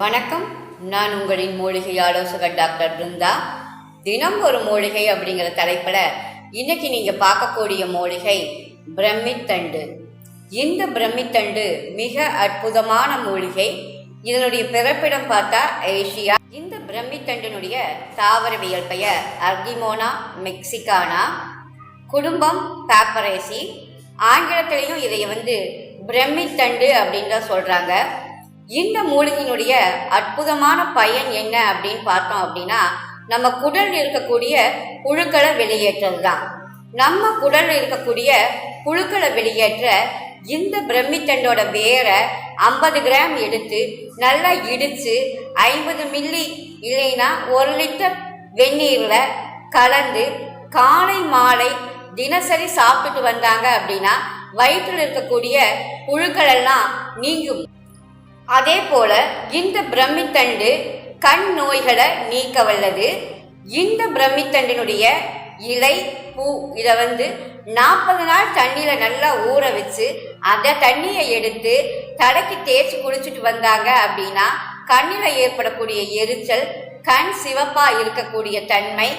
வணக்கம். நான் உங்களின் மூலிகை ஆலோசகர் டாக்டர் பிருந்தா. தினம் ஒரு மூலிகை அப்படிங்கிற தலைப்பில் இன்னைக்கு நீங்கள் பார்க்கக்கூடிய மூலிகை பிரமித்தண்டு. இந்த பிரமித்தண்டு மிக அற்புதமான மூலிகை. இதனுடைய பிறப்பிடம் பார்த்தா ஏசியா. இந்த பிரமித்தண்டினுடைய தாவரவியல் பெயர் அர்கிமோனா மெக்சிகானா. குடும்பம் பேப்பரேசி. ஆங்கிலத்திலையும் இதை பிரமித்தண்டு அப்படின்னு தான் சொல்கிறாங்க. இந்த மூலிகையினுடைய அற்புதமான பயன் என்ன அப்படின்னு பார்த்தோம் அப்படின்னா, நம்ம குடலில் இருக்கக்கூடிய புழுக்களை வெளியேற்றது தான். நம்ம குடலில் இருக்கக்கூடிய புழுக்களை வெளியேற்ற இந்த பிரமித்தண்டோட வேரை 50 கிராம் எடுத்து நல்லா இடித்து 50 மில்லி இல்லைன்னா 1 லிட்டர் வெந்நீரில் கலந்து காலை மாலை தினசரி சாப்பிட்டுட்டு வந்தாங்க அப்படின்னா வயிற்றில் இருக்கக்கூடிய புழுக்கள் எல்லாம் நீங்கும். அதே போல இந்த பிரமித்தண்டு கண் நோய்களை நீக்க வல்லது. இந்த பிரமித்தண்டினுடைய இலை பூ இதை 40 நாள் தண்ணியில் நல்லா ஊற வச்சு அந்த தண்ணியை எடுத்து தலைக்கு தேய்ச்சி குளிச்சுட்டு வந்தாங்க அப்படின்னா கண்ணில் ஏற்படக்கூடிய எரிச்சல், கண் சிவப்பா இருக்கக்கூடிய தன்மை,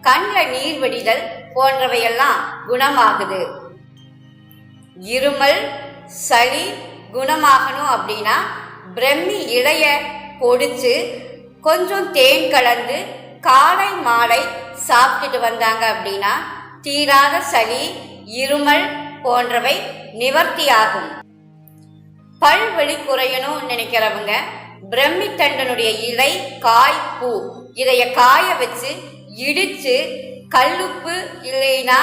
கண்ணில் நீர் வடிதல் போன்றவையெல்லாம் குணமாகுது. இருமல் சளி குணமாகணும் அப்படின்னா பிரம்மி இலைய பொடிச்சு கொஞ்சம் தேன் கலந்து காலை மாலை சாப்பிட்டுட்டு வந்தாங்க அப்படின்னா தீராத சளி, இருமல் போன்றவை நிவர்த்தியாகும். பல்வலி குறையணும் நினைக்கிறவங்க பிரமித்தண்டனுடைய இலை, காய், பூ இதைய காய வச்சு இடிச்சு கல்லுப்பு இல்லைன்னா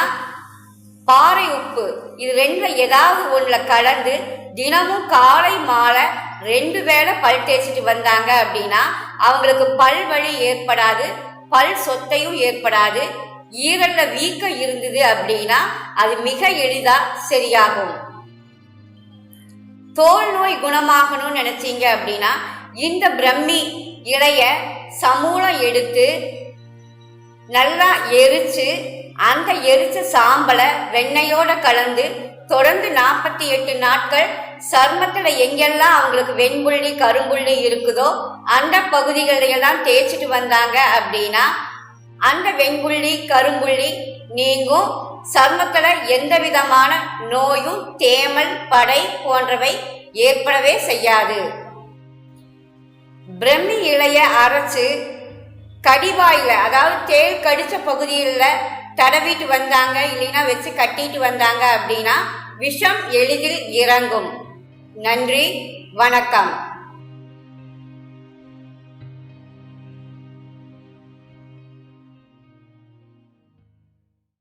பாறை உப்பு இது ரெண்டுல ஏதாவது ஒன்றில் கலந்து தினமும் காலை மாலை 2 வேளை பல் தேய்ச்சிட்டு வந்தாங்க அப்படின்னா அவங்களுக்கு பல் வலி ஏற்படாது, பல் சொத்தையும் ஏற்படாது. ஈரல்ல வீக்கம் இருந்தது அப்படின்னா அது மிக எளிதா சரியாகும். தோல் நோய் குணமாகணும்னு நினைச்சீங்க அப்படின்னா இந்த பிரம்மி இலைய சமூலம் எடுத்து நல்லா எரிச்சு அந்த எரிச்ச சாம்பலை வெண்ணெயோட கலந்து தொடர்ந்து 48 நாட்கள் சர்மத்தில் எங்கெல்லாம் அவங்களுக்கு வெண்புள்ளி கரும்புள்ளி இருக்குதோ அந்த பகுதிகளெல்லாம் தேய்ச்சிட்டு வந்தாங்க அப்படின்னா அந்த வெண்புள்ளி கரும்புள்ளி நீங்கும். சர்மத்தில் எந்த விதமான நோயும் தேமல் படை போன்றவை ஏற்படவே செய்யாது. பிரம்மி இலைய அரைச்சு கடிவாயில அதாவது தேள் கடிச்ச பகுதியில் தடவிட்டு வந்தாங்க இல்லைன்னா வச்சு கட்டிட்டு வந்தாங்க அப்படின்னா விஷம் எளிதில் இறங்கும். நன்றி, வணக்கம்.